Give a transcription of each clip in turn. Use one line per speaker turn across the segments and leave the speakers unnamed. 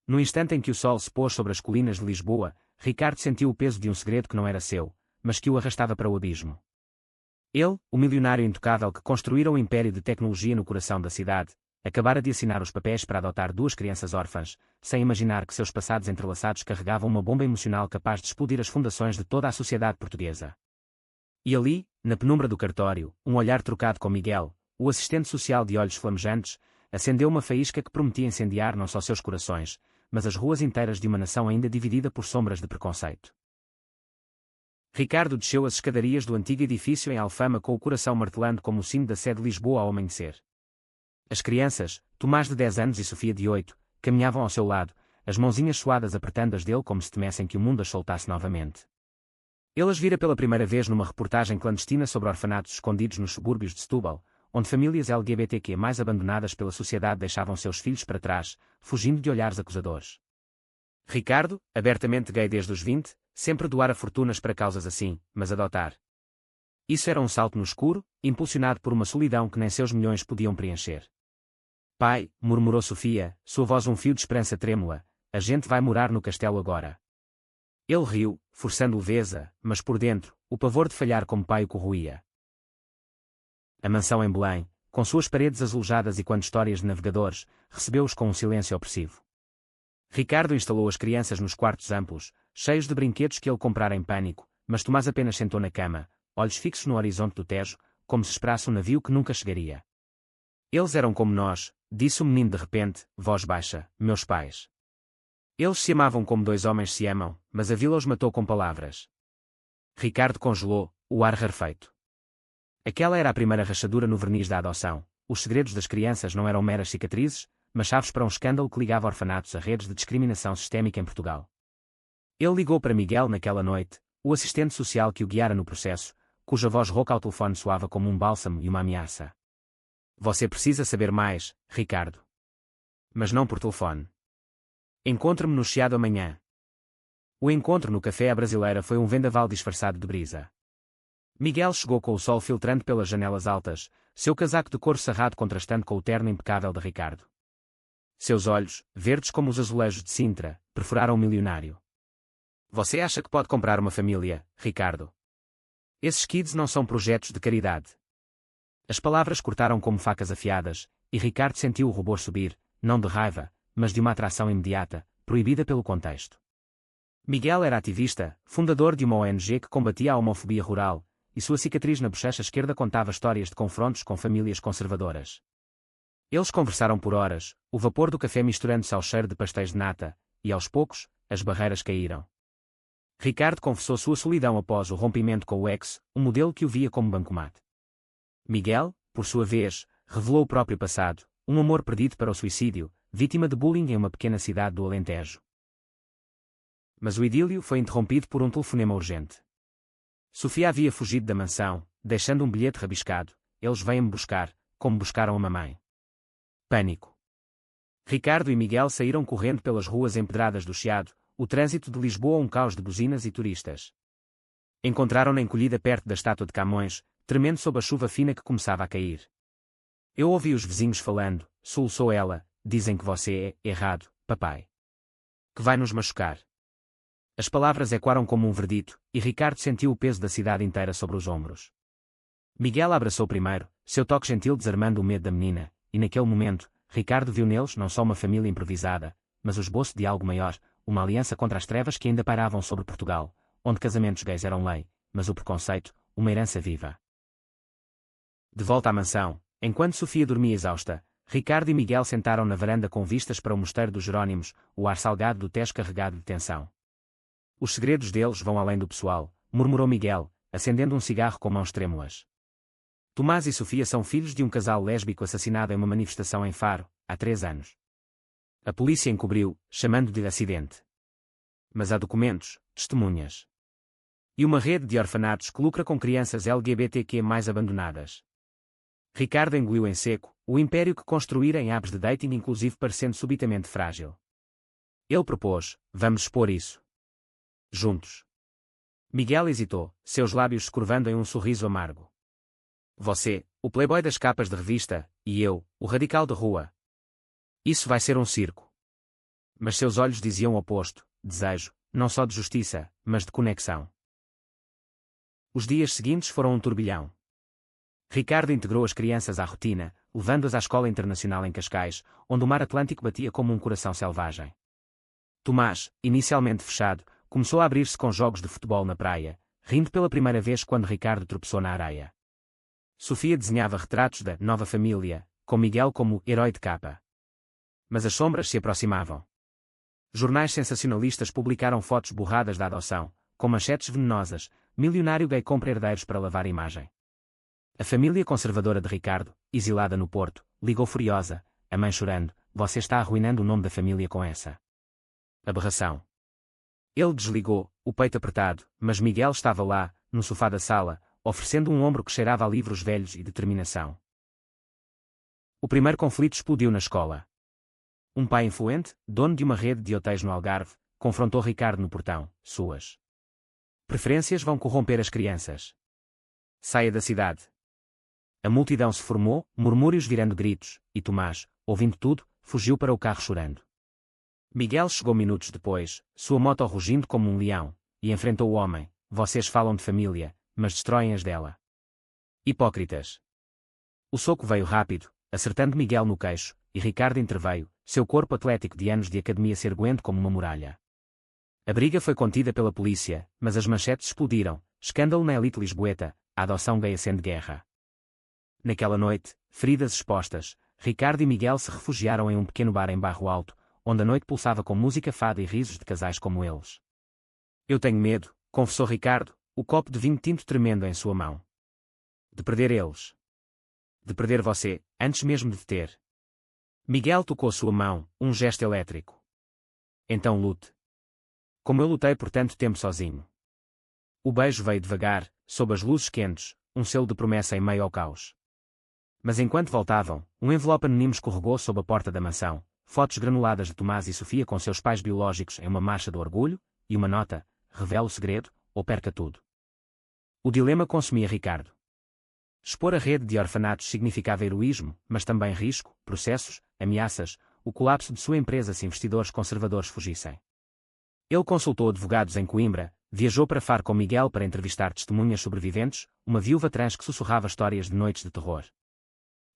No instante em que o sol se pôs sobre as colinas de Lisboa, Ricardo sentiu o peso de um segredo que não era seu, mas que o arrastava para o abismo. Ele, o milionário intocável que construíra um império de tecnologia no coração da cidade, acabara de assinar os papéis para adotar duas crianças órfãs, sem imaginar que seus passados entrelaçados carregavam uma bomba emocional capaz de explodir as fundações de toda a sociedade portuguesa. E ali, na penumbra do cartório, um olhar trocado com Miguel, o assistente social de olhos flamejantes, acendeu uma faísca que prometia incendiar não só seus corações, mas as ruas inteiras de uma nação ainda dividida por sombras de preconceito. Ricardo desceu as escadarias do antigo edifício em Alfama com o coração martelando como o sino da sé de Lisboa ao amanhecer. As crianças, Tomás de 10 anos e Sofia de 8, caminhavam ao seu lado, as mãozinhas suadas apertando as dele como se temessem que o mundo as soltasse novamente. Ele as vira pela primeira vez numa reportagem clandestina sobre orfanatos escondidos nos subúrbios de Setúbal, onde famílias LGBTQ mais abandonadas pela sociedade deixavam seus filhos para trás, fugindo de olhares acusadores. Ricardo, abertamente gay desde os 20, sempre doara fortunas para causas assim, mas adotar. Isso era um salto no escuro, impulsionado por uma solidão que nem seus milhões podiam preencher. Pai, murmurou Sofia, sua voz um fio de esperança trêmula, a gente vai morar no castelo agora. Ele riu, forçando leveza, mas por dentro, o pavor de falhar como pai o corroía. A mansão em Belém, com suas paredes azulejadas e quando histórias de navegadores, recebeu-os com um silêncio opressivo. Ricardo instalou as crianças nos quartos amplos, cheios de brinquedos que ele comprara em pânico, mas Tomás apenas sentou na cama, olhos fixos no horizonte do Tejo, como se esperasse um navio que nunca chegaria. Eles eram como nós, disse o menino de repente, voz baixa, meus pais. Eles se amavam como dois homens se amam, mas a vila os matou com palavras. Ricardo congelou, o ar rarefeito. Aquela era a primeira rachadura no verniz da adoção. Os segredos das crianças não eram meras cicatrizes, mas chaves para um escândalo que ligava orfanatos a redes de discriminação sistémica em Portugal. Ele ligou para Miguel naquela noite, o assistente social que o guiara no processo, cuja voz rouca ao telefone soava como um bálsamo e uma ameaça. Você precisa saber mais, Ricardo. Mas não por telefone. Encontre-me no Chiado amanhã. O encontro no café à brasileira foi um vendaval disfarçado de brisa. Miguel chegou com o sol filtrando pelas janelas altas, seu casaco de couro sarrado contrastando com o terno impecável de Ricardo. Seus olhos, verdes como os azulejos de Sintra, perfuraram o milionário. Você acha que pode comprar uma família, Ricardo? Esses kids não são projetos de caridade. As palavras cortaram como facas afiadas, e Ricardo sentiu o rubor subir, não de raiva, mas de uma atração imediata, proibida pelo contexto. Miguel era ativista, fundador de uma ONG que combatia a homofobia rural, e sua cicatriz na bochecha esquerda contava histórias de confrontos com famílias conservadoras. Eles conversaram por horas, o vapor do café misturando-se ao cheiro de pastéis de nata, e aos poucos, as barreiras caíram. Ricardo confessou sua solidão após o rompimento com o ex, um modelo que o via como bancomat. Miguel, por sua vez, revelou o próprio passado, um amor perdido para o suicídio, vítima de bullying em uma pequena cidade do Alentejo. Mas o idílio foi interrompido por um telefonema urgente. Sofia havia fugido da mansão, deixando um bilhete rabiscado, eles vêm-me buscar, como buscaram a mamãe. Pânico. Ricardo e Miguel saíram correndo pelas ruas empedradas do Chiado, o trânsito de Lisboa um caos de buzinas e turistas. Encontraram-na encolhida perto da estátua de Camões, tremendo sob a chuva fina que começava a cair. Eu ouvi os vizinhos falando, soluçou ela, dizem que você é errado, papai. Que vai nos machucar. As palavras ecoaram como um verdito, e Ricardo sentiu o peso da cidade inteira sobre os ombros. Miguel a abraçou primeiro, seu toque gentil desarmando o medo da menina, e naquele momento, Ricardo viu neles não só uma família improvisada, mas o esboço de algo maior, uma aliança contra as trevas que ainda pairavam sobre Portugal, onde casamentos gays eram lei, mas o preconceito, uma herança viva. De volta à mansão, enquanto Sofia dormia exausta, Ricardo e Miguel sentaram na varanda com vistas para o mosteiro dos Jerónimos, o ar salgado do Tejo carregado de tensão. Os segredos deles vão além do pessoal, murmurou Miguel, acendendo um cigarro com mãos trêmulas. Tomás e Sofia são filhos de um casal lésbico assassinado em uma manifestação em Faro, há 3 anos. A polícia encobriu, chamando de acidente. Mas há documentos, testemunhas. E uma rede de orfanatos que lucra com crianças LGBTQ mais abandonadas. Ricardo engoliu em seco, o império que construíra em apps de dating inclusive parecendo subitamente frágil. Ele propôs, vamos expor isso. Juntos. Miguel hesitou, seus lábios se curvando em um sorriso amargo. Você, o playboy das capas de revista, e eu, o radical de rua. Isso vai ser um circo. Mas seus olhos diziam o oposto: desejo, não só de justiça, mas de conexão. Os dias seguintes foram um turbilhão. Ricardo integrou as crianças à rotina, levando-as à escola internacional em Cascais, onde o mar Atlântico batia como um coração selvagem. Tomás, inicialmente fechado, começou a abrir-se com jogos de futebol na praia, rindo pela primeira vez quando Ricardo tropeçou na areia. Sofia desenhava retratos da nova família, com Miguel como herói de capa. Mas as sombras se aproximavam. Jornais sensacionalistas publicaram fotos borradas da adoção, com manchetes venenosas: milionário gay compra herdeiros para lavar imagem. A família conservadora de Ricardo, exilada no Porto, ligou furiosa, a mãe chorando: você está arruinando o nome da família com essa aberração. Ele desligou, o peito apertado, mas Miguel estava lá, no sofá da sala, oferecendo um ombro que cheirava a livros velhos e determinação. O primeiro conflito explodiu na escola. Um pai influente, dono de uma rede de hotéis no Algarve, confrontou Ricardo no portão: suas preferências vão corromper as crianças. Saia da cidade. A multidão se formou, murmúrios virando gritos, e Tomás, ouvindo tudo, fugiu para o carro chorando. Miguel chegou minutos depois, sua moto rugindo como um leão, e enfrentou o homem: vocês falam de família, mas destroem as dela. Hipócritas. O soco veio rápido, acertando Miguel no queixo, e Ricardo interveio, seu corpo atlético de anos de academia se erguendo como uma muralha. A briga foi contida pela polícia, mas as manchetes explodiram: escândalo na elite lisboeta, a adoção gay acende guerra. Naquela noite, feridas expostas, Ricardo e Miguel se refugiaram em um pequeno bar em Barro Alto, onde a noite pulsava com música fada e risos de casais como eles. Eu tenho medo, confessou Ricardo, o copo de vinho tinto tremendo em sua mão. De perder eles. De perder você, antes mesmo de te ter. Miguel tocou sua mão, um gesto elétrico. Então lute. Como eu lutei por tanto tempo sozinho. O beijo veio devagar, sob as luzes quentes, um selo de promessa em meio ao caos. Mas enquanto voltavam, um envelope anónimo escorregou sob a porta da mansão, fotos granuladas de Tomás e Sofia com seus pais biológicos em uma marcha do orgulho, e uma nota: revela o segredo, ou perca tudo. O dilema consumia Ricardo. Expor a rede de orfanatos significava heroísmo, mas também risco, processos, ameaças, o colapso de sua empresa se investidores conservadores fugissem. Ele consultou advogados em Coimbra, viajou para Faro com Miguel para entrevistar testemunhas sobreviventes, uma viúva trans que sussurrava histórias de noites de terror.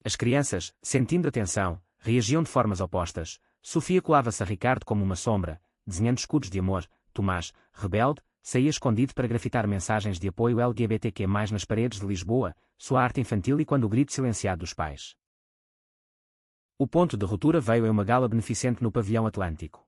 As crianças, sentindo a tensão, reagiam de formas opostas. Sofia colava-se a Ricardo como uma sombra, desenhando escudos de amor. Tomás, rebelde, saía escondido para grafitar mensagens de apoio LGBTQ+, nas paredes de Lisboa, sua arte infantil e quando o grito silenciado dos pais. O ponto de ruptura veio em uma gala beneficente no pavilhão Atlântico.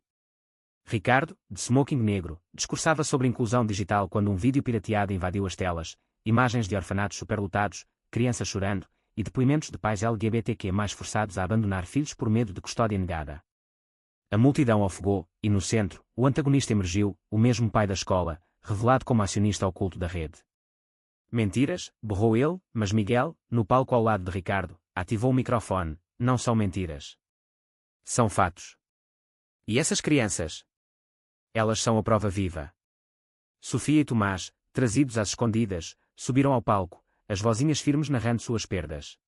Ricardo, de smoking negro, discursava sobre inclusão digital quando um vídeo pirateado invadiu as telas, imagens de orfanatos superlotados, crianças chorando, e depoimentos de pais LGBTQ+, forçados a abandonar filhos por medo de custódia negada. A multidão ofegou, e no centro, o antagonista emergiu, o mesmo pai da escola, revelado como acionista oculto da rede. Mentiras, berrou ele, mas Miguel, no palco ao lado de Ricardo, ativou o microfone: não são mentiras. São fatos. E essas crianças? Elas são a prova viva. Sofia e Tomás, trazidos às escondidas, subiram ao palco, as vozinhas firmes narrando suas perdas.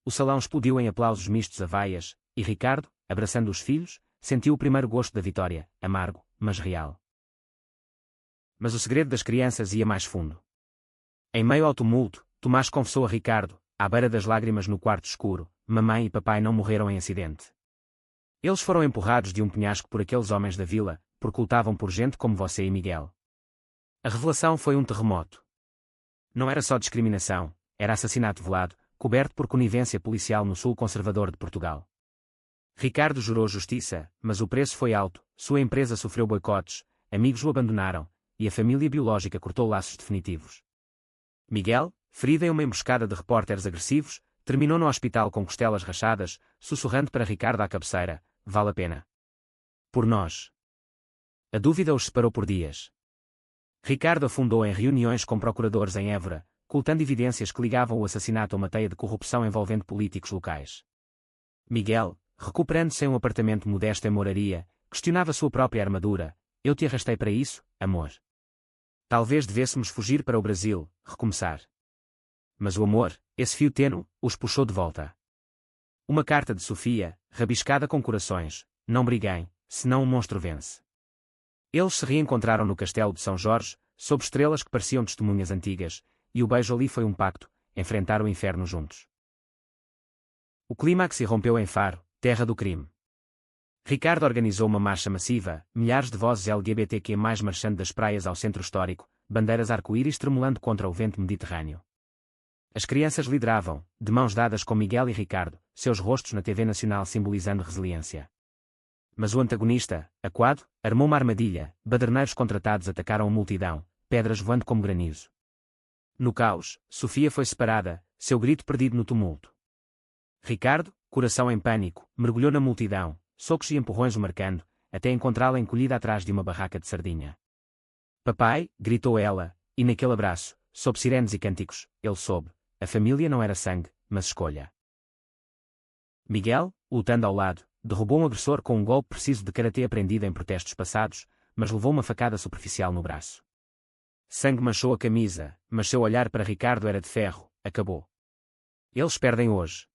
O salão explodiu em aplausos mistos a vaias, e Ricardo, abraçando os filhos, sentiu o primeiro gosto da vitória, amargo, mas real. Mas o segredo das crianças ia mais fundo. Em meio ao tumulto, Tomás confessou a Ricardo, à beira das lágrimas no quarto escuro: mamãe e papai não morreram em acidente. Eles foram empurrados de um penhasco por aqueles homens da vila, porque lutavam por gente como você e Miguel. A revelação foi um terremoto. Não era só discriminação, era assassinato velado, coberto por conivência policial no sul conservador de Portugal. Ricardo jurou justiça, mas o preço foi alto, sua empresa sofreu boicotes, amigos o abandonaram, e a família biológica cortou laços definitivos. Miguel, ferido em uma emboscada de repórteres agressivos, terminou no hospital com costelas rachadas, sussurrando para Ricardo à cabeceira: vale a pena. Por nós. A dúvida os separou por dias. Ricardo afundou em reuniões com procuradores em Évora, coletando evidências que ligavam o assassinato a uma teia de corrupção envolvendo políticos locais. Miguel, recuperando-se em um apartamento modesto em Moraria, questionava sua própria armadura: eu te arrastei para isso, amor. Talvez devêssemos fugir para o Brasil, recomeçar. Mas o amor, esse fio tênue, os puxou de volta. Uma carta de Sofia, rabiscada com corações: não briguem, senão um monstro vence. Eles se reencontraram no castelo de São Jorge, sob estrelas que pareciam testemunhas antigas, e o beijo ali foi um pacto, enfrentar o inferno juntos. O clímax irrompeu em Faro, terra do crime. Ricardo organizou uma marcha massiva, milhares de vozes LGBTQ+, marchando das praias ao centro histórico, bandeiras arco-íris tremulando contra o vento mediterrâneo. As crianças lideravam, de mãos dadas com Miguel e Ricardo, seus rostos na TV nacional simbolizando resiliência. Mas o antagonista, Aquado, armou uma armadilha, baderneiros contratados atacaram a multidão, pedras voando como granizo. No caos, Sofia foi separada, seu grito perdido no tumulto. Ricardo, coração em pânico, mergulhou na multidão, socos e empurrões o marcando, até encontrá-la encolhida atrás de uma barraca de sardinha. Papai, gritou ela, e naquele abraço, sob sirenes e cânticos, ele soube, a família não era sangue, mas escolha. Miguel, lutando ao lado, derrubou um agressor com um golpe preciso de karatê aprendido em protestos passados, mas levou uma facada superficial no braço. Sangue manchou a camisa, mas seu olhar para Ricardo era de ferro, acabou. Eles perdem hoje.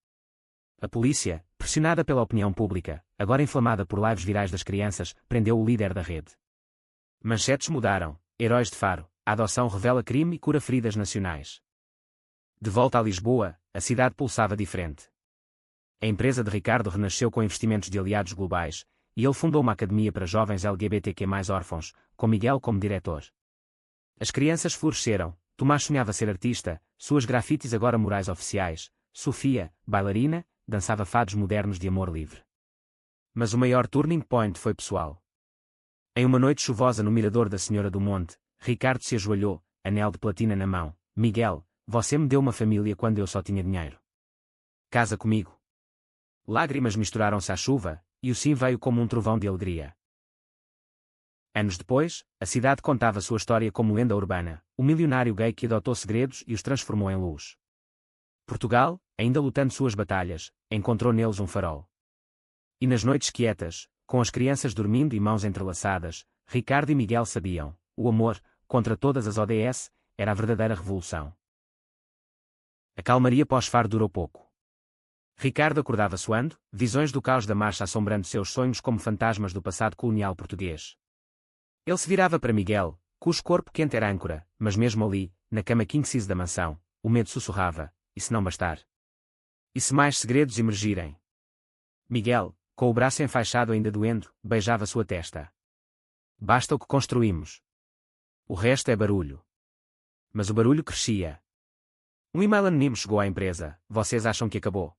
A polícia, pressionada pela opinião pública, agora inflamada por lives virais das crianças, prendeu o líder da rede. Manchetes mudaram, heróis de Faro, a adoção revela crime e cura feridas nacionais. De volta a Lisboa, a cidade pulsava diferente. A empresa de Ricardo renasceu com investimentos de aliados globais, e ele fundou uma academia para jovens LGBTQ+ órfãos, com Miguel como diretor. As crianças floresceram, Tomás sonhava ser artista, suas grafites agora murais oficiais, Sofia, bailarina, dançava fados modernos de amor livre. Mas o maior turning point foi pessoal. Em uma noite chuvosa no mirador da Senhora do Monte, Ricardo se ajoelhou, anel de platina na mão. Miguel, você me deu uma família quando eu só tinha dinheiro. Casa comigo. Lágrimas misturaram-se à chuva, e o sim veio como um trovão de alegria. Anos depois, a cidade contava sua história como lenda urbana, o milionário gay que adotou segredos e os transformou em luz. Portugal, ainda lutando suas batalhas, encontrou neles um farol. E nas noites quietas, com as crianças dormindo e mãos entrelaçadas, Ricardo e Miguel sabiam, o amor, contra todas as ODS, era a verdadeira revolução. A calmaria pós-Faro durou pouco. Ricardo acordava suando, visões do caos da marcha assombrando seus sonhos como fantasmas do passado colonial português. Ele se virava para Miguel, cujo corpo quente era âncora, mas mesmo ali, na cama king size da mansão, o medo sussurrava, e se não bastar? E se mais segredos emergirem? Miguel, com o braço enfaixado ainda doendo, beijava sua testa. Basta o que construímos. O resto é barulho. Mas o barulho crescia. Um e-mail anónimo chegou à empresa, vocês acham que acabou?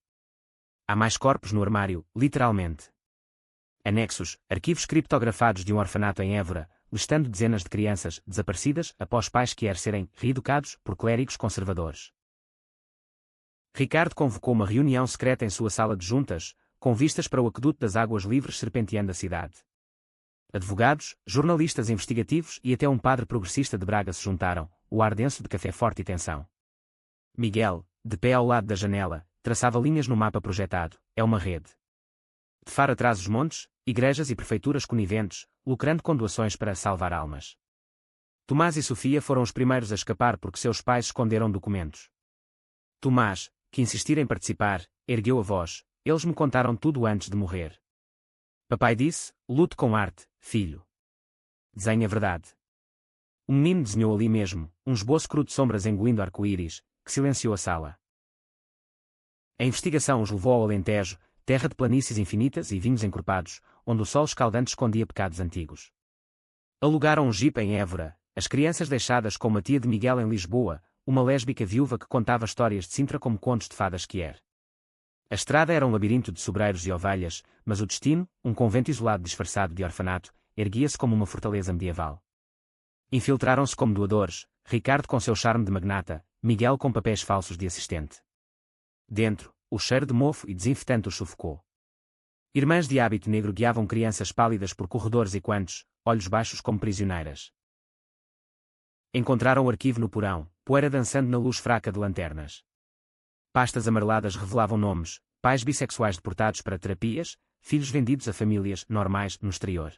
Há mais corpos no armário, literalmente. Anexos, arquivos criptografados de um orfanato em Évora, listando dezenas de crianças desaparecidas após pais que querem serem reeducados por clérigos conservadores. Ricardo convocou uma reunião secreta em sua sala de juntas, com vistas para o aqueduto das águas livres serpenteando a cidade. Advogados, jornalistas investigativos e até um padre progressista de Braga se juntaram, o ar denso de café forte e tensão. Miguel, de pé ao lado da janela, traçava linhas no mapa projetado, é uma rede. De Faro atrás os montes, igrejas e prefeituras coniventes, lucrando com doações para salvar almas. Tomás e Sofia foram os primeiros a escapar porque seus pais esconderam documentos. Tomás, que insistira em participar, ergueu a voz, eles me contaram tudo antes de morrer. Papai disse, lute com arte, filho. Desenhe a verdade. O menino desenhou ali mesmo, um esboço cru de sombras engolindo arco-íris, que silenciou a sala. A investigação os levou ao Alentejo, terra de planícies infinitas e vinhos encorpados, onde o sol escaldante escondia pecados antigos. Alugaram um jipe em Évora, as crianças deixadas com uma tia de Miguel em Lisboa, uma lésbica viúva que contava histórias de Sintra como contos de fadas que era. A estrada era um labirinto de sobreiros e ovelhas, mas o destino, um convento isolado disfarçado de orfanato, erguia-se como uma fortaleza medieval. Infiltraram-se como doadores, Ricardo com seu charme de magnata, Miguel com papéis falsos de assistente. Dentro, o cheiro de mofo e desinfetante os sufocou. Irmãs de hábito negro guiavam crianças pálidas por corredores e quantos, olhos baixos como prisioneiras. Encontraram o arquivo no porão, poeira dançando na luz fraca de lanternas. Pastas amareladas revelavam nomes, pais bissexuais deportados para terapias, filhos vendidos a famílias normais no exterior.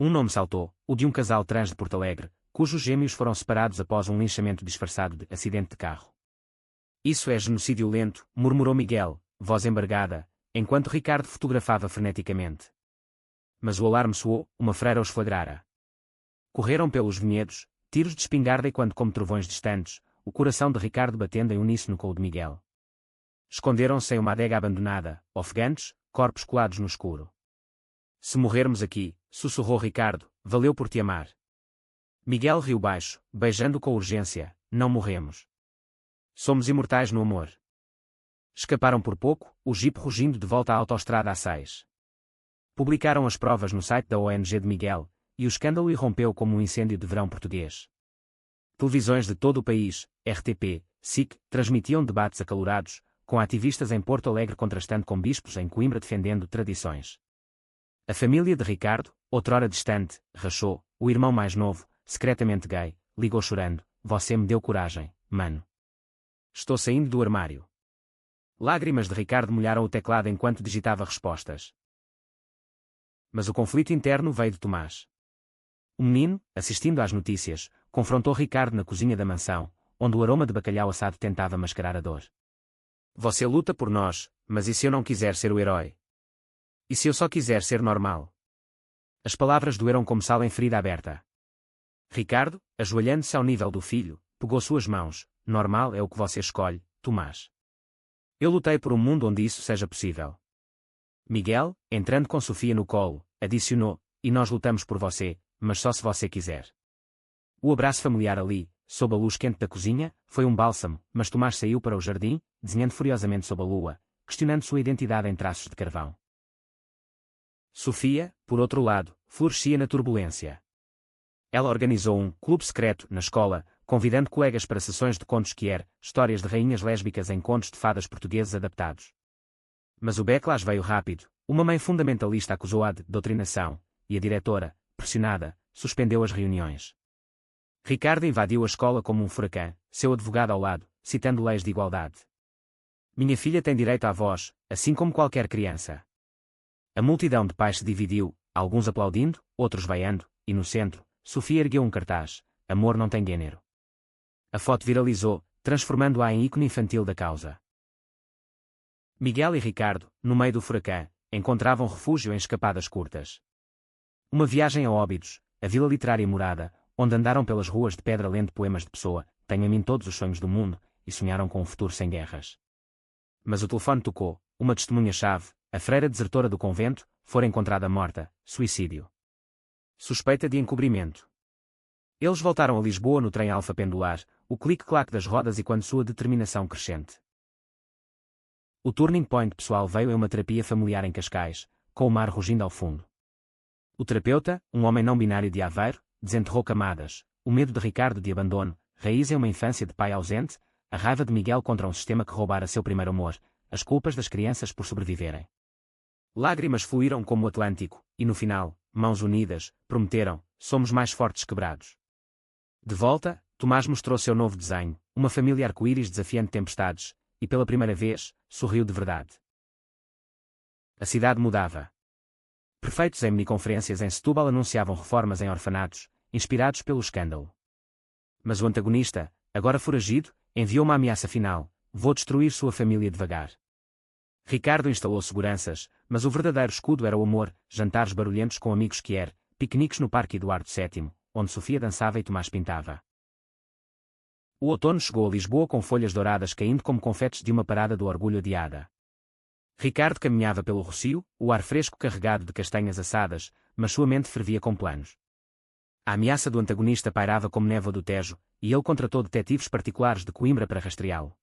Um nome saltou, o de um casal trans de Porto Alegre, cujos gêmeos foram separados após um linchamento disfarçado de acidente de carro. Isso é genocídio lento, murmurou Miguel, voz embargada, enquanto Ricardo fotografava freneticamente. Mas o alarme soou, uma freira os flagrara. Correram pelos vinhedos, tiros de espingarda e quando como trovões distantes, o coração de Ricardo batendo em uníssono com o de Miguel. Esconderam-se em uma adega abandonada, ofegantes, corpos colados no escuro. Se morrermos aqui, sussurrou Ricardo, valeu por te amar. Miguel riu baixo, beijando com urgência, não morremos. Somos imortais no amor. Escaparam por pouco, o jipe rugindo de volta à autoestrada A6. Publicaram as provas no site da ONG de Miguel, e o escândalo irrompeu como um incêndio de verão português. Televisões de todo o país, RTP, SIC, transmitiam debates acalorados, com ativistas em Porto Alegre contrastando com bispos em Coimbra defendendo tradições. A família de Ricardo, outrora distante, rachou, o irmão mais novo, secretamente gay, ligou chorando, você me deu coragem, mano. Estou saindo do armário. Lágrimas de Ricardo molharam o teclado enquanto digitava respostas. Mas o conflito interno veio de Tomás. O menino, assistindo às notícias, confrontou Ricardo na cozinha da mansão, onde o aroma de bacalhau assado tentava mascarar a dor. Você luta por nós, mas e se eu não quiser ser o herói? E se eu só quiser ser normal? As palavras doeram como sal em ferida aberta. Ricardo, ajoelhando-se ao nível do filho, pegou suas mãos. Normal é o que você escolhe, Tomás. Eu lutei por um mundo onde isso seja possível. Miguel, entrando com Sofia no colo, adicionou, e nós lutamos por você, mas só se você quiser. O abraço familiar ali, sob a luz quente da cozinha, foi um bálsamo, mas Tomás saiu para o jardim, desenhando furiosamente sob a lua, questionando sua identidade em traços de carvão. Sofia, por outro lado, florescia na turbulência. Ela organizou um clube secreto na escola, convidando colegas para sessões de contos histórias de rainhas lésbicas em contos de fadas portugueses adaptados. Mas o backlash veio rápido, uma mãe fundamentalista acusou-a de doutrinação, e a diretora, pressionada, suspendeu as reuniões. Ricardo invadiu a escola como um furacão, seu advogado ao lado, citando leis de igualdade. Minha filha tem direito à voz, assim como qualquer criança. A multidão de pais se dividiu, alguns aplaudindo, outros vaiando, e no centro, Sofia ergueu um cartaz: amor não tem gênero. A foto viralizou, transformando-a em ícone infantil da causa. Miguel e Ricardo, no meio do furacão, encontravam refúgio em escapadas curtas. Uma viagem a Óbidos, a vila literária morada, onde andaram pelas ruas de pedra lendo poemas de Pessoa, tenho em mim todos os sonhos do mundo, e sonharam com um futuro sem guerras. Mas o telefone tocou, uma testemunha-chave, a freira desertora do convento, fora encontrada morta, suicídio. Suspeita de encobrimento. Eles voltaram a Lisboa no trem alfa pendular, o clique-claque das rodas e quando sua determinação crescente. O turning point pessoal veio em uma terapia familiar em Cascais, com o mar rugindo ao fundo. O terapeuta, um homem não binário de Aveiro, desenterrou camadas, o medo de Ricardo de abandono, raiz em uma infância de pai ausente, a raiva de Miguel contra um sistema que roubara seu primeiro amor, as culpas das crianças por sobreviverem. Lágrimas fluíram como o Atlântico, e no final, mãos unidas, prometeram, somos mais fortes quebrados. De volta, Tomás mostrou seu novo desenho, uma família arco-íris desafiando tempestades, e pela primeira vez, sorriu de verdade. A cidade mudava. Prefeitos em miniconferências em Setúbal anunciavam reformas em orfanatos, inspirados pelo escândalo. Mas o antagonista, agora foragido, enviou uma ameaça final: vou destruir sua família devagar. Ricardo instalou seguranças, mas o verdadeiro escudo era o amor, jantares barulhentos com amigos piqueniques no Parque Eduardo VII, onde Sofia dançava e Tomás pintava. O outono chegou a Lisboa com folhas douradas caindo como confetes de uma parada do orgulho adiada. Ricardo caminhava pelo Rocio, o ar fresco carregado de castanhas assadas, mas sua mente fervia com planos. A ameaça do antagonista pairava como névoa do Tejo, e ele contratou detetives particulares de Coimbra para rastreá-lo.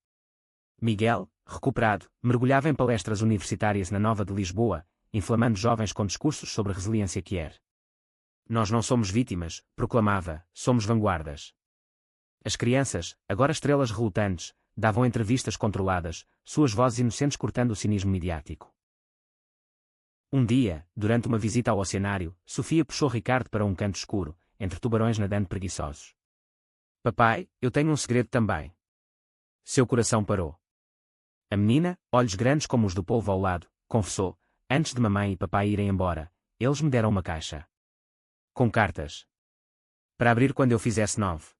Miguel, recuperado, mergulhava em palestras universitárias na Nova de Lisboa, inflamando jovens com discursos sobre resiliência Nós não somos vítimas, proclamava, somos vanguardas. As crianças, agora estrelas relutantes, davam entrevistas controladas, suas vozes inocentes cortando o cinismo midiático. Um dia, durante uma visita ao oceanário, Sofia puxou Ricardo para um canto escuro, entre tubarões nadando preguiçosos. Papai, eu tenho um segredo também. Seu coração parou. A menina, olhos grandes como os do polvo ao lado, confessou, antes de mamãe e papai irem embora, eles me deram uma caixa. Com cartas. Para abrir quando eu fizesse 9.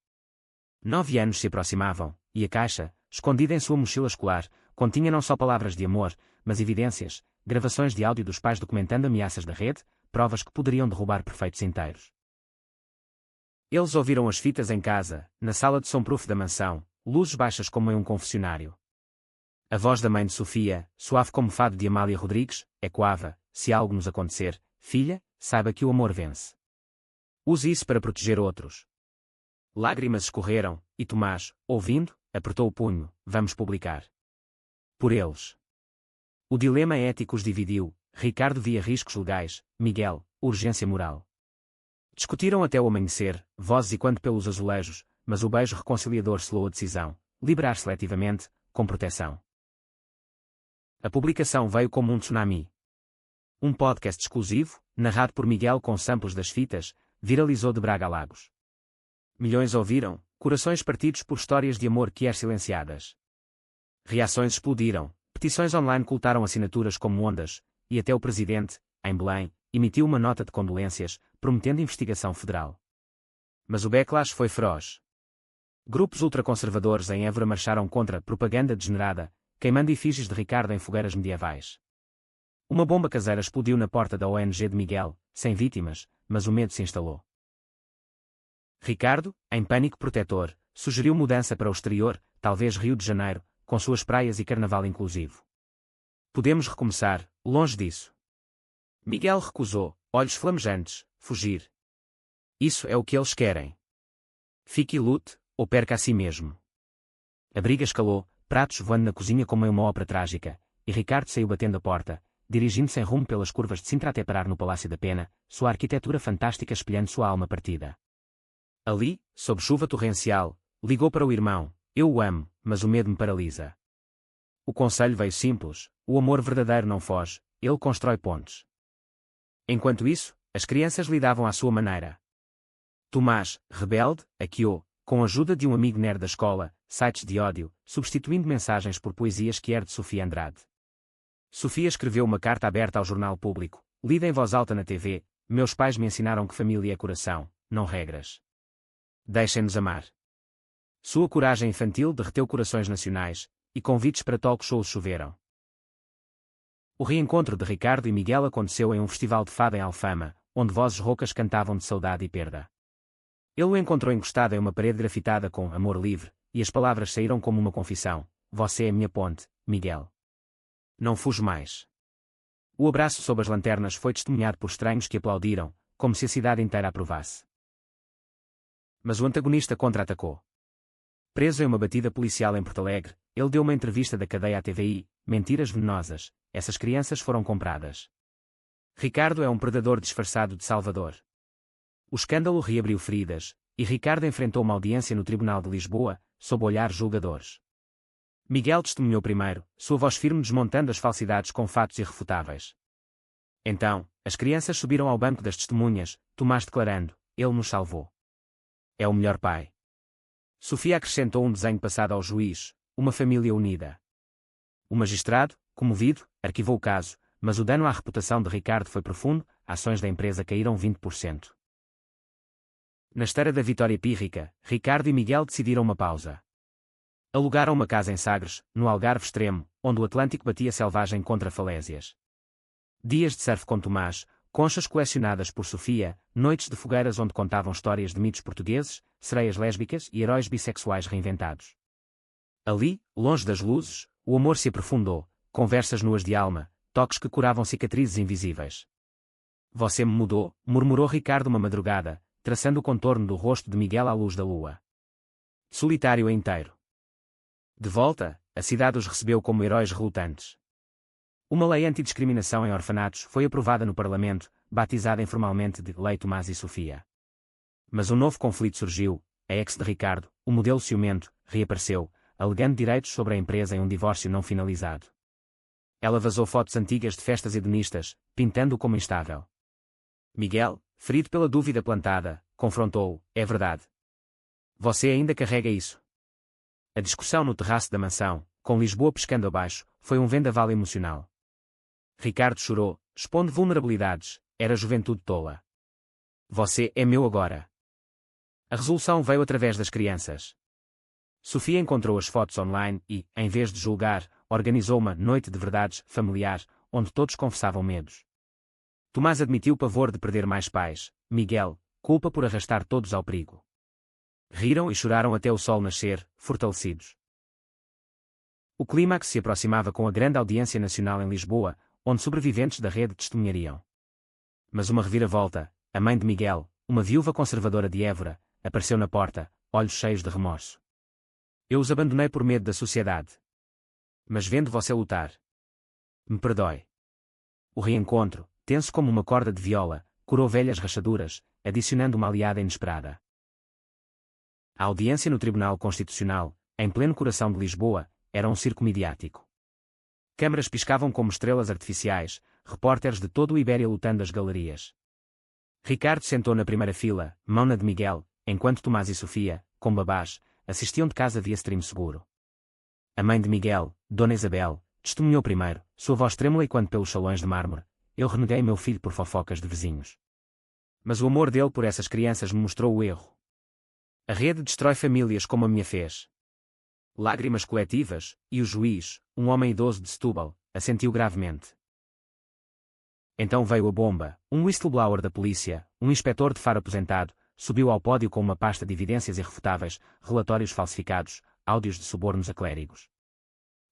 9 anos se aproximavam, e a caixa, escondida em sua mochila escolar, continha não só palavras de amor, mas evidências, gravações de áudio dos pais documentando ameaças da rede, provas que poderiam derrubar perfeitos inteiros. Eles ouviram as fitas em casa, na sala de soundproof da mansão, luzes baixas como em um confessionário. A voz da mãe de Sofia, suave como o fado de Amália Rodrigues, ecoava: se algo nos acontecer, filha, saiba que o amor vence. Use isso para proteger outros. Lágrimas escorreram, e Tomás, ouvindo, apertou o punho: vamos publicar. Por eles. O dilema ético os dividiu. Ricardo via riscos legais, Miguel, urgência moral. Discutiram até o amanhecer, vozes e quando pelos azulejos, mas o beijo reconciliador selou a decisão: liberar seletivamente, com proteção. A publicação veio como um tsunami. Um podcast exclusivo, narrado por Miguel com samples das fitas, viralizou de Braga a Lagos. Milhões ouviram, corações partidos por histórias de amor quer silenciadas. Reações explodiram, petições online coletaram assinaturas como ondas, e até o presidente, em Belém, emitiu uma nota de condolências, prometendo investigação federal. Mas o backlash foi feroz. Grupos ultraconservadores em Évora marcharam contra a propaganda degenerada, queimando efígies de Ricardo em fogueiras medievais. Uma bomba caseira explodiu na porta da ONG de Miguel, sem vítimas, mas o medo se instalou. Ricardo, em pânico protetor, sugeriu mudança para o exterior, talvez Rio de Janeiro, com suas praias e carnaval inclusivo. Podemos recomeçar, longe disso. Miguel recusou, olhos flamejantes, fugir. Isso é o que eles querem. Fique e lute, ou perca a si mesmo. A briga escalou, pratos voando na cozinha como em uma ópera trágica, e Ricardo saiu batendo a porta, dirigindo-se em rumo pelas curvas de Sintra até parar no Palácio da Pena, sua arquitetura fantástica espelhando sua alma partida. Ali, sob chuva torrencial, ligou para o irmão: eu o amo, mas o medo me paralisa. O conselho veio simples: o amor verdadeiro não foge, ele constrói pontes. Enquanto isso, as crianças lidavam à sua maneira. Tomás, rebelde, hackeou, com a ajuda de um amigo nerd da escola, sites de ódio, substituindo mensagens por poesias que era de Sofia Andrade. Sofia escreveu uma carta aberta ao jornal público, lida em voz alta na TV: meus pais me ensinaram que família é coração, não regras. Deixem-nos amar. Sua coragem infantil derreteu corações nacionais, e convites para talk shows choveram. O reencontro de Ricardo e Miguel aconteceu em um festival de fado em Alfama, onde vozes roucas cantavam de saudade e perda. Ele o encontrou encostado em uma parede grafitada com amor livre, e as palavras saíram como uma confissão: você é minha ponte, Miguel. Não fujo mais. O abraço sob as lanternas foi testemunhado por estranhos que aplaudiram, como se a cidade inteira aprovasse. Mas o antagonista contra-atacou. Preso em uma batida policial em Porto Alegre, ele deu uma entrevista da cadeia à TVI: mentiras venenosas, essas crianças foram compradas. Ricardo é um predador disfarçado de salvador. O escândalo reabriu feridas, e Ricardo enfrentou uma audiência no Tribunal de Lisboa, sob olhares julgadores. Miguel testemunhou primeiro, sua voz firme desmontando as falsidades com fatos irrefutáveis. Então, as crianças subiram ao banco das testemunhas, Tomás declarando: ele nos salvou. É o melhor pai. Sofia acrescentou um desenho passado ao juiz: uma família unida. O magistrado, comovido, arquivou o caso, mas o dano à reputação de Ricardo foi profundo, ações da empresa caíram 20%. Na esteira da vitória pírrica, Ricardo e Miguel decidiram uma pausa. Alugaram uma casa em Sagres, no Algarve extremo, onde o Atlântico batia selvagem contra falésias. Dias de surf com Tomás, conchas colecionadas por Sofia, noites de fogueiras onde contavam histórias de mitos portugueses, sereias lésbicas e heróis bissexuais reinventados. Ali, longe das luzes, o amor se aprofundou, conversas nuas de alma, toques que curavam cicatrizes invisíveis. Você me mudou, murmurou Ricardo uma madrugada, traçando o contorno do rosto de Miguel à luz da lua. Solitário e inteiro. De volta, a cidade os recebeu como heróis relutantes. Uma lei antidiscriminação em orfanatos foi aprovada no Parlamento, batizada informalmente de Lei Tomás e Sofia. Mas um novo conflito surgiu: a ex de Ricardo, o modelo ciumento, reapareceu, alegando direitos sobre a empresa em um divórcio não finalizado. Ela vazou fotos antigas de festas hedonistas, pintando-o como instável. Miguel, ferido pela dúvida plantada, confrontou-o: é verdade. Você ainda carrega isso? A discussão no terraço da mansão, com Lisboa pescando abaixo, foi um vendaval emocional. Ricardo chorou, expondo vulnerabilidades: era juventude tola. Você é meu agora. A resolução veio através das crianças. Sofia encontrou as fotos online e, em vez de julgar, organizou uma noite de verdades familiar, onde todos confessavam medos. Tomás admitiu pavor de perder mais pais, Miguel, culpa por arrastar todos ao perigo. Riram e choraram até o sol nascer, fortalecidos. O clímax se aproximava com a grande audiência nacional em Lisboa, onde sobreviventes da rede testemunhariam. Mas uma reviravolta, a mãe de Miguel, uma viúva conservadora de Évora, apareceu na porta, olhos cheios de remorso. Eu os abandonei por medo da sociedade. Mas vendo você lutar. Me perdoe. O reencontro, tenso como uma corda de viola, curou velhas rachaduras, adicionando uma aliada inesperada. A audiência no Tribunal Constitucional, em pleno coração de Lisboa, era um circo midiático. Câmaras piscavam como estrelas artificiais, repórteres de todo o Ibéria lutando as galerias. Ricardo sentou na primeira fila, mão na de Miguel, enquanto Tomás e Sofia, com babás, assistiam de casa via stream seguro. A mãe de Miguel, Dona Isabel, testemunhou primeiro, sua voz trêmula enquanto pelos salões de mármore, eu reneguei meu filho por fofocas de vizinhos. Mas o amor dele por essas crianças me mostrou o erro. A rede destrói famílias como a minha fez. Lágrimas coletivas, e o juiz, um homem idoso de Setúbal, assentiu gravemente. Então veio a bomba, um whistleblower da polícia, um inspetor de Faro aposentado, subiu ao pódio com uma pasta de evidências irrefutáveis, relatórios falsificados, áudios de subornos a clérigos.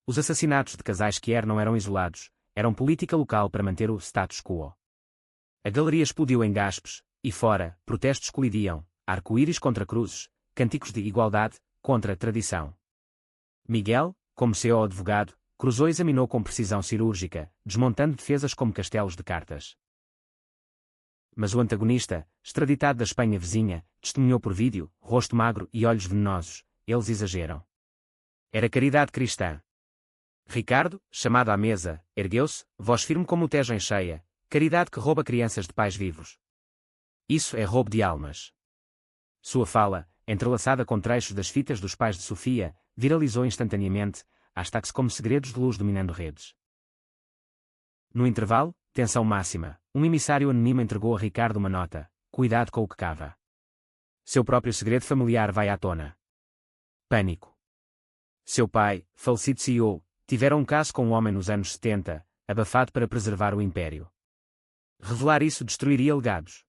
Os assassinatos de casais Kier não eram isolados, eram política local para manter o status quo. A galeria explodiu em gaspes, e fora, protestos colidiam, arco-íris contra cruzes, cânticos de igualdade, contra tradição. Miguel, como CEO advogado, cruzou e examinou com precisão cirúrgica, desmontando defesas como castelos de cartas. Mas o antagonista, extraditado da Espanha vizinha, testemunhou por vídeo, rosto magro e olhos venenosos, eles exageram. Era caridade cristã. Ricardo, chamado à mesa, ergueu-se, voz firme como o Tejo em cheia, caridade que rouba crianças de pais vivos. Isso é roubo de almas. Sua fala, entrelaçada com trechos das fitas dos pais de Sofia, viralizou instantaneamente, hashtag como segredos de luz dominando redes. No intervalo, tensão máxima, um emissário anônimo entregou a Ricardo uma nota, cuidado com o que cava. Seu próprio segredo familiar vai à tona. Pânico. Seu pai, falecido CEO, tivera um caso com um homem nos anos 70, abafado para preservar o império. Revelar isso destruiria legados.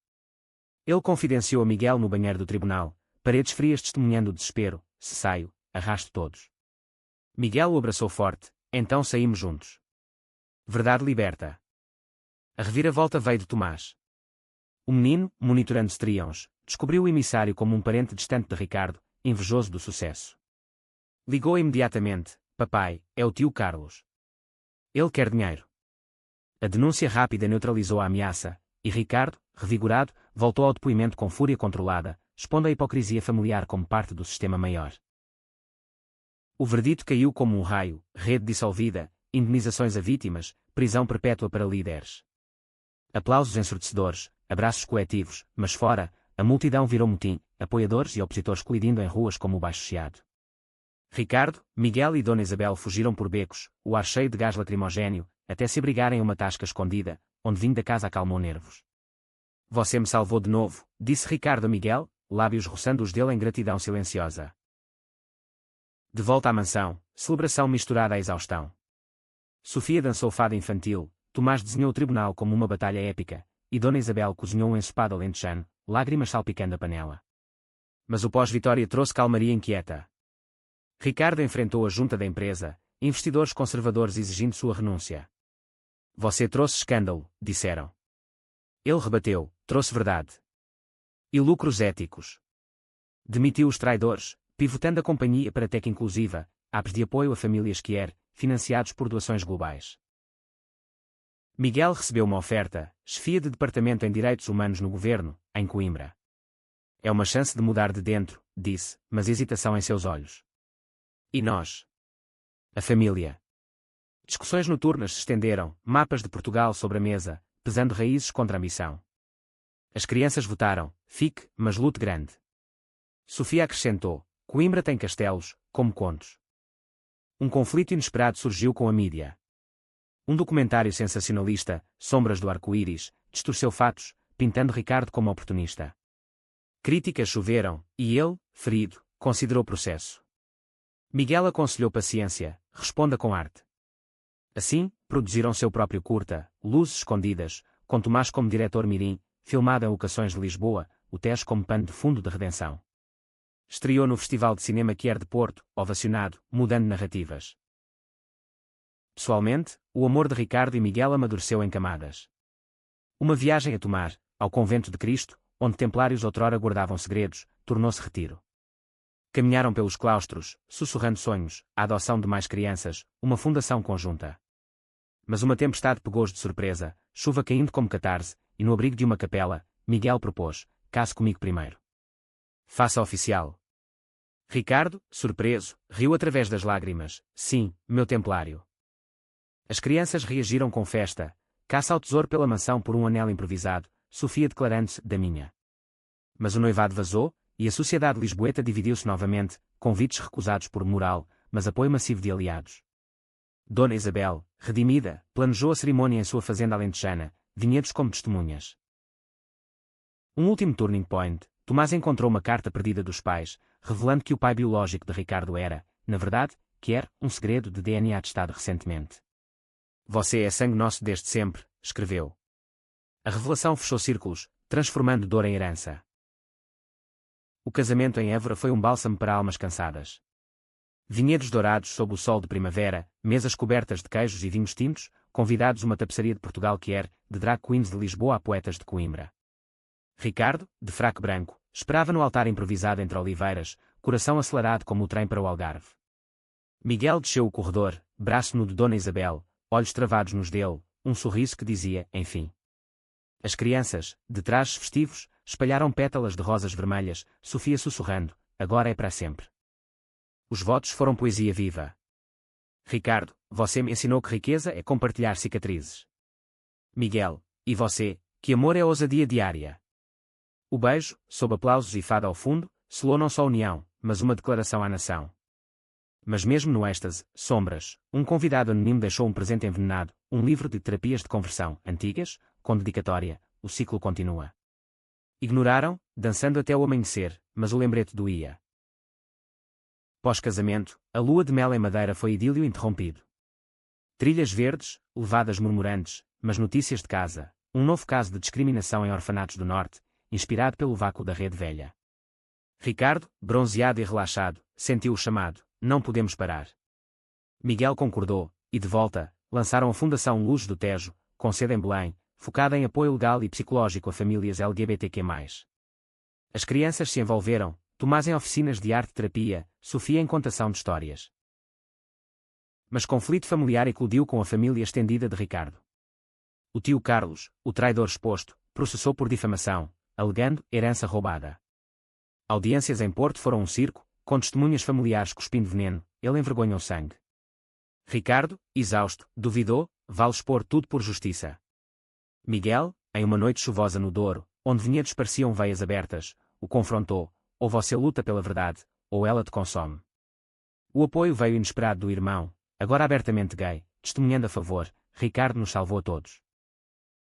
Ele confidenciou a Miguel no banheiro do tribunal, paredes frias testemunhando o desespero, se saio, arrasto todos. Miguel o abraçou forte, então saímos juntos. Verdade liberta. A reviravolta veio de Tomás. O menino, monitorando estriões, descobriu o emissário como um parente distante de Ricardo, invejoso do sucesso. Ligou imediatamente, papai, é o tio Carlos. Ele quer dinheiro. A denúncia rápida neutralizou a ameaça, e Ricardo, revigorado, voltou ao depoimento com fúria controlada, expondo a hipocrisia familiar como parte do sistema maior. O verdito caiu como um raio, rede dissolvida, indenizações a vítimas, prisão perpétua para líderes. Aplausos ensurdecedores, abraços coletivos, mas fora, a multidão virou motim, apoiadores e opositores colidindo em ruas como o baixo chiado. Ricardo, Miguel e Dona Isabel fugiram por becos, o ar cheio de gás lacrimogéneo, até se abrigarem em uma tasca escondida, onde vindo da casa acalmou nervos. Você me salvou de novo, disse Ricardo a Miguel, lábios roçando os dele em gratidão silenciosa. De volta à mansão, celebração misturada à exaustão. Sofia dançou fado infantil, Tomás desenhou o tribunal como uma batalha épica, e Dona Isabel cozinhou um ensopado alentejano, lágrimas salpicando a panela. Mas o pós-vitória trouxe calmaria inquieta. Ricardo enfrentou a junta da empresa, investidores conservadores exigindo sua renúncia. Você trouxe escândalo, disseram. Ele rebateu, trouxe verdade. E lucros éticos. Demitiu os traidores, pivotando a companhia para tech inclusiva, apps de apoio a famílias Kier, financiados por doações globais. Miguel recebeu uma oferta, chefia de departamento em direitos humanos no governo, em Coimbra. É uma chance de mudar de dentro, disse, mas hesitação em seus olhos. E nós? A família. Discussões noturnas se estenderam, mapas de Portugal sobre a mesa, pesando raízes contra a missão. As crianças votaram, fique, mas lute grande. Sofia acrescentou, Coimbra tem castelos, como contos. Um conflito inesperado surgiu com a mídia. Um documentário sensacionalista, Sombras do Arco-Íris, distorceu fatos, pintando Ricardo como oportunista. Críticas choveram, e ele, ferido, considerou processo. Miguel aconselhou paciência, responda com arte. Assim, produziram seu próprio curta, Luzes Escondidas, com Tomás como diretor mirim, filmado em locações de Lisboa, o Tejo como pano de fundo de redenção. Estreou no Festival de Cinema Quer de Porto, ovacionado, mudando narrativas. Pessoalmente, o amor de Ricardo e Miguel amadureceu em camadas. Uma viagem a Tomar, ao Convento de Cristo, onde templários outrora guardavam segredos, tornou-se retiro. Caminharam pelos claustros, sussurrando sonhos, a adoção de mais crianças, uma fundação conjunta. Mas uma tempestade pegou-os de surpresa, chuva caindo como catarse, e no abrigo de uma capela, Miguel propôs: case comigo primeiro. Faça oficial. Ricardo, surpreso, riu através das lágrimas: sim, meu templário. As crianças reagiram com festa, caça ao tesouro pela mansão por um anel improvisado, Sofia declarando-se da minha. Mas o noivado vazou, e a sociedade lisboeta dividiu-se novamente, convites recusados por moral, mas apoio massivo de aliados. Dona Isabel, redimida, planejou a cerimônia em sua fazenda alentejana, vinhedos como testemunhas. Um último turning point, Tomás encontrou uma carta perdida dos pais, revelando que o pai biológico de Ricardo era, na verdade, um segredo de DNA atestado recentemente. Você é sangue nosso desde sempre, escreveu. A revelação fechou círculos, transformando dor em herança. O casamento em Évora foi um bálsamo para almas cansadas. Vinhedos dourados sob o sol de primavera, mesas cobertas de queijos e vinhos tintos, convidados uma tapeçaria de Portugal de drag queens de Lisboa a poetas de Coimbra. Ricardo, de fraque branco, esperava no altar improvisado entre oliveiras, coração acelerado como o trem para o Algarve. Miguel desceu o corredor, braço nu de Dona Isabel, olhos travados nos dele, um sorriso que dizia, enfim. As crianças, de trajes festivos, espalharam pétalas de rosas vermelhas, Sofia sussurrando: agora é para sempre. Os votos foram poesia viva. Ricardo, você me ensinou que riqueza é compartilhar cicatrizes. Miguel, e você, que amor é ousadia diária. O beijo, sob aplausos e fado ao fundo, selou não só a união, mas uma declaração à nação. Mas mesmo no êxtase, sombras, um convidado anónimo deixou um presente envenenado, um livro de terapias de conversão, antigas, com dedicatória, o ciclo continua. Ignoraram, dançando até o amanhecer, mas o lembrete doía. Pós-casamento, a lua de mel em Madeira foi idílio interrompido. Trilhas verdes, levadas murmurantes, mas notícias de casa, um novo caso de discriminação em orfanatos do Norte, inspirado pelo vácuo da rede velha. Ricardo, bronzeado e relaxado, sentiu o chamado: não podemos parar. Miguel concordou, e de volta, lançaram a Fundação Luz do Tejo, com sede em Belém, focada em apoio legal e psicológico a famílias LGBTQ+. As crianças se envolveram, Tomás em oficinas de arte-terapia, Sofia em contação de histórias. Mas conflito familiar eclodiu com a família estendida de Ricardo. O tio Carlos, o traidor exposto, processou por difamação, alegando herança roubada. Audiências em Porto foram um circo, com testemunhas familiares cuspindo veneno, ele envergonhou sangue. Ricardo, exausto, duvidou: vale expor tudo por justiça. Miguel, em uma noite chuvosa no Douro, onde vinhedos pareciam veias abertas, o confrontou: ou você luta pela verdade, ou ela te consome. O apoio veio inesperado do irmão, agora abertamente gay, testemunhando a favor: Ricardo nos salvou a todos.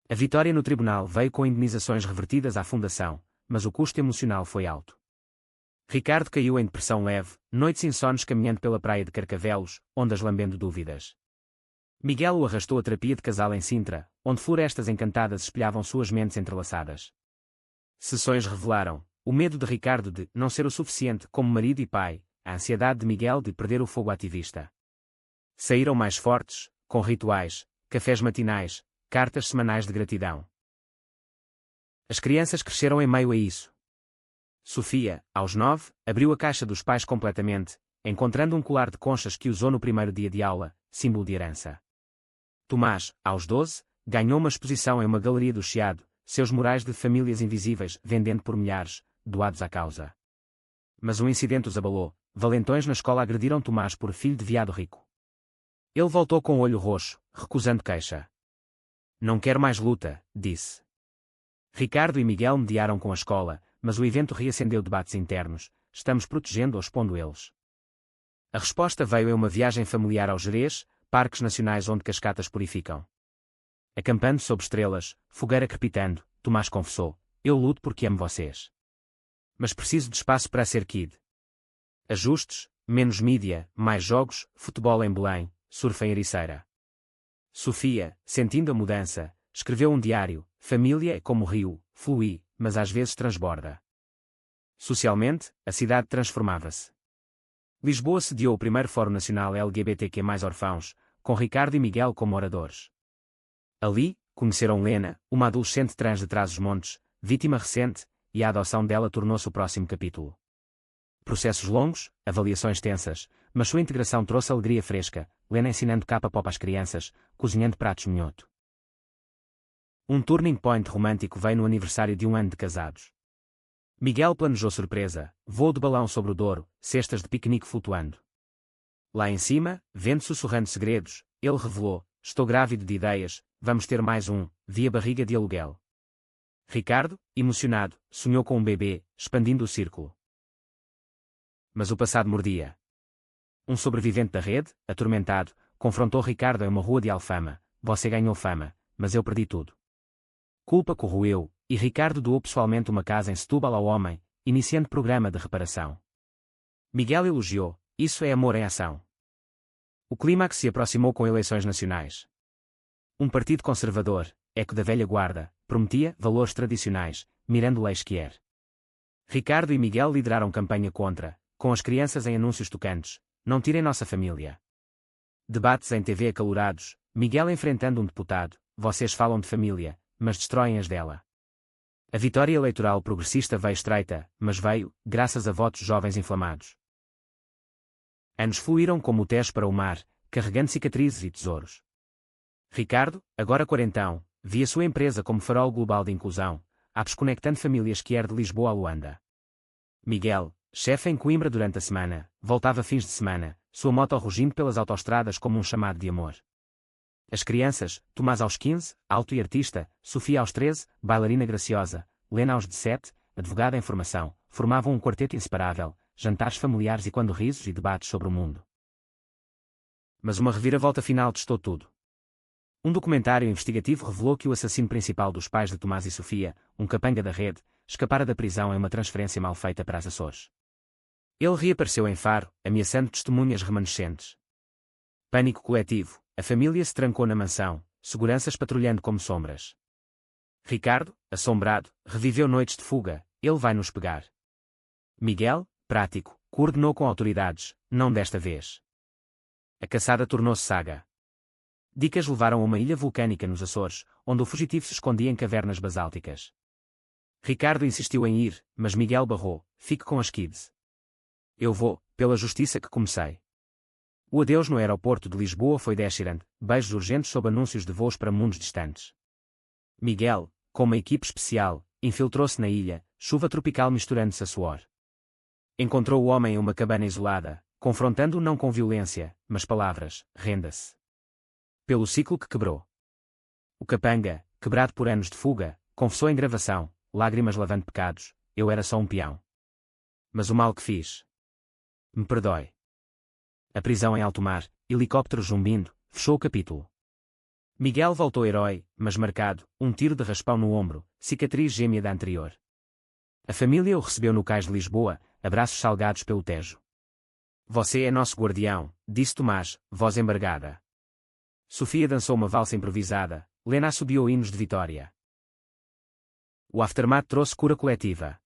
A vitória no tribunal veio com indenizações revertidas à fundação, mas o custo emocional foi alto. Ricardo caiu em depressão leve, noites insones caminhando pela praia de Carcavelos, ondas lambendo dúvidas. Miguel o arrastou a terapia de casal em Sintra, onde florestas encantadas espelhavam suas mentes entrelaçadas. Sessões revelaram o medo de Ricardo de não ser o suficiente como marido e pai, a ansiedade de Miguel de perder o fogo ativista. Saíram mais fortes, com rituais, cafés matinais, cartas semanais de gratidão. As crianças cresceram em meio a isso. Sofia, aos 9, abriu a caixa dos pais completamente, encontrando um colar de conchas que usou no primeiro dia de aula, símbolo de herança. Tomás, aos 12, ganhou uma exposição em uma galeria do Chiado, seus murais de famílias invisíveis, vendendo por milhares, doados à causa. Mas um incidente os abalou: valentões na escola agrediram Tomás por filho de viado rico. Ele voltou com o olho roxo, recusando queixa. Não quero mais luta, disse. Ricardo e Miguel mediaram com a escola, mas o evento reacendeu debates internos: estamos protegendo ou expondo eles? A resposta veio em uma viagem familiar ao Gerês, parques nacionais onde cascatas purificam. Acampando sob estrelas, fogueira crepitando, Tomás confessou: eu luto porque amo vocês. Mas preciso de espaço para ser kid. Ajustes, menos mídia, mais jogos, futebol em Belém, surf em Ericeira. Sofia, sentindo a mudança, escreveu um diário: família é como o rio, flui, mas às vezes transborda. Socialmente, a cidade transformava-se. Lisboa sediou o primeiro Fórum Nacional LGBTQ+ Orfãos, com Ricardo e Miguel como oradores. Ali, conheceram Lena, uma adolescente trans de Trás-os-Montes, vítima recente, e a adoção dela tornou-se o próximo capítulo. Processos longos, avaliações tensas, mas sua integração trouxe alegria fresca, Lena ensinando K-pop às crianças, cozinhando pratos minhoto. Um turning point romântico veio no aniversário de 1 ano de casados. Miguel planejou surpresa, voo de balão sobre o Douro, cestas de piquenique flutuando. Lá em cima, vendo sussurrando segredos, ele revelou: estou grávido de ideias, vamos ter mais um, via barriga de aluguel. Ricardo, emocionado, sonhou com um bebê, expandindo o círculo. Mas o passado mordia. Um sobrevivente da rede, atormentado, confrontou Ricardo em uma rua de Alfama: você ganhou fama, mas eu perdi tudo. Culpa corroeu, e Ricardo doou pessoalmente uma casa em Setúbal ao homem, iniciando programa de reparação. Miguel elogiou: isso é amor em ação. O clímax se aproximou com eleições nacionais. Um partido conservador, eco da velha guarda, prometia valores tradicionais, mirando leis que er. Ricardo e Miguel lideraram campanha contra, com as crianças em anúncios tocantes: não tirem nossa família. Debates em TV acalorados, Miguel enfrentando um deputado: vocês falam de família, mas destroem as dela. A vitória eleitoral progressista veio estreita, mas veio, graças a votos jovens inflamados. Anos fluíram como o Tejo para o mar, carregando cicatrizes e tesouros. Ricardo, agora quarentão, via sua empresa como farol global de inclusão, apps conectando famílias que er de Lisboa a Luanda. Miguel, chefe em Coimbra durante a semana, voltava fins de semana, sua moto rugindo pelas autoestradas como um chamado de amor. As crianças, Tomás aos 15, alto e artista, Sofia aos 13, bailarina graciosa, Lena aos 17, advogada em formação, formavam um quarteto inseparável, jantares familiares e quando risos e debates sobre o mundo. Mas uma reviravolta final testou tudo. Um documentário investigativo revelou que o assassino principal dos pais de Tomás e Sofia, um capanga da rede, escapara da prisão em uma transferência mal feita para as Açores. Ele reapareceu em Faro, ameaçando testemunhas remanescentes. Pânico coletivo, a família se trancou na mansão, seguranças patrulhando como sombras. Ricardo, assombrado, reviveu noites de fuga: ele vai nos pegar. Miguel, prático, coordenou com autoridades: não desta vez. A caçada tornou-se saga. Dicas levaram a uma ilha vulcânica nos Açores, onde o fugitivo se escondia em cavernas basálticas. Ricardo insistiu em ir, mas Miguel barrou: fique com as kids. Eu vou, pela justiça que comecei. O adeus no aeroporto de Lisboa foi déchirante, beijos urgentes sob anúncios de voos para mundos distantes. Miguel, com uma equipe especial, infiltrou-se na ilha, chuva tropical misturando-se a suor. Encontrou o homem em uma cabana isolada, confrontando-o não com violência, mas palavras: renda-se. Pelo ciclo que quebrou. O capanga, quebrado por anos de fuga, confessou em gravação, lágrimas lavando pecados: eu era só um peão. Mas o mal que fiz. Me perdoe. A prisão em alto mar, helicóptero zumbindo, fechou o capítulo. Miguel voltou herói, mas marcado, um tiro de raspão no ombro, cicatriz gêmea da anterior. A família o recebeu no cais de Lisboa, abraços salgados pelo Tejo. Você é nosso guardião, disse Tomás, voz embargada. Sofia dançou uma valsa improvisada, Lena assobiou hinos de vitória. O aftermath trouxe cura coletiva.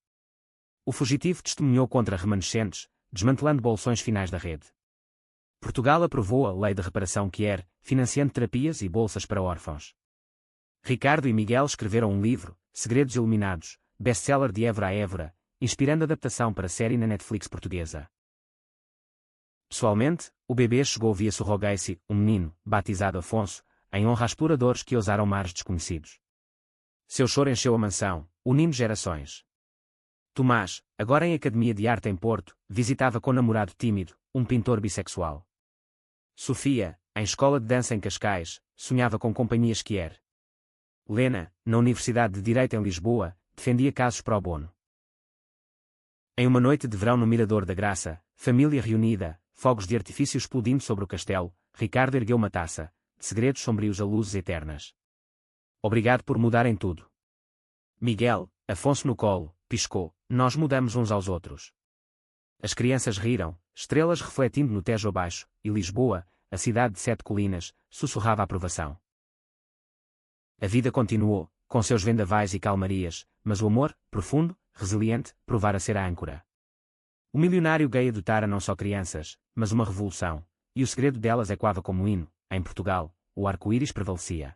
O fugitivo testemunhou contra remanescentes, desmantelando bolsões finais da rede. Portugal aprovou a lei de reparação que er, financiando terapias e bolsas para órfãos. Ricardo e Miguel escreveram um livro, Segredos Iluminados, best-seller de Évora a Évora, inspirando adaptação para série na Netflix portuguesa. Pessoalmente, o bebê chegou via surrogacy, um menino, batizado Afonso, em honra a exploradores que ousaram mares desconhecidos. Seu choro encheu a mansão, unindo gerações. Tomás, agora em Academia de Arte em Porto, visitava com namorado tímido, um pintor bissexual. Sofia, em escola de dança em Cascais, sonhava com companhias que er. Lena, na Universidade de Direito em Lisboa, defendia casos pro bono. Em uma noite de verão no Mirador da Graça, família reunida, fogos de artifício explodindo sobre o castelo, Ricardo ergueu uma taça, de segredos sombrios a luzes eternas. Obrigado por mudarem tudo. Miguel, Afonso no colo, piscou: nós mudamos uns aos outros. As crianças riram, estrelas refletindo no Tejo abaixo, e Lisboa, a cidade de 7 colinas, sussurrava aprovação. A vida continuou, com seus vendavais e calmarias, mas o amor, profundo, resiliente, provara ser a âncora. O milionário gay adotara não só crianças, mas uma revolução, e o segredo delas ecoava como um hino. Em Portugal, o arco-íris prevalecia.